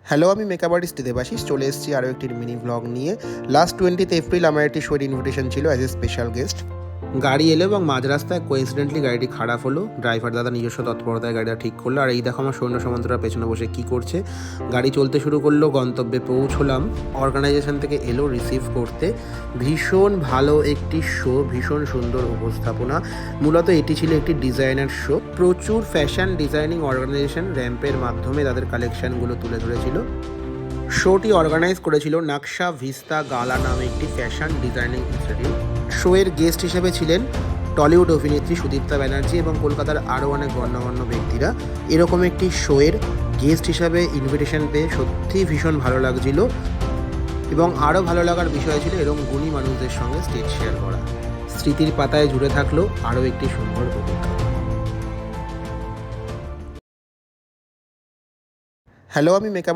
Hello, আমি makeup artist Debashis চলে এসেছি আরও একটি মিনি ব্লগ নিয়ে। লাস্ট 20th এপ্রিল আমার একটি শোয়ের ইনভিটেশন ছিল অ্যাজ এ স্পেশাল গেস্ট। গাড়ি এলো এবং মাঝ রাস্তায় কোইন্সিডেন্টলি গাড়িটি খারাপ হলো। ড্রাইভার দাদা নিজস্ব তৎপরতায় গাড়িটা ঠিক করলো। আর এই দেখো আমার সৈন্য সামন্তরা পেছনে বসে কি করছে। গাড়ি চলতে শুরু করলো, গন্তব্যে পৌঁছলাম। অর্গানাইজেশন থেকে এলো রিসিভ করতে। ভীষণ ভালো একটি শো, ভীষণ সুন্দর উপস্থাপনা। মূলত এটি ছিল একটি ডিজাইনার শো। প্রচুর ফ্যাশন ডিজাইনিং অর্গানাইজেশন র্যাম্পের মাধ্যমে তাদের কালেকশনগুলো তুলে ধরেছিল। শোটি অর্গানাইজ করেছিল নাকশা ভিস্তা গালা নামে একটি ফ্যাশন ডিজাইনিং ইনস্টিটিউট। শোয়ের গেস্ট হিসেবে ছিলেন টলিউড অভিনেত্রী সুদীপ্তা ব্যানার্জি এবং কলকাতার আরও অনেক গণ্যমান্য ব্যক্তিরা। এরকম একটি শোয়ের গেস্ট হিসাবে ইনভিটেশন পেয়ে সত্যি ভীষণ ভালো লাগছিল এবং আরও ভালো লাগার বিষয় ছিল এরকম গুণী মানুষদের সঙ্গে স্টেজ শেয়ার করা। স্মৃতির পাতায় জুড়ে থাকলো আরও একটি সুন্দর অভিজ্ঞতা। হ্যালো, আমি মেকআপ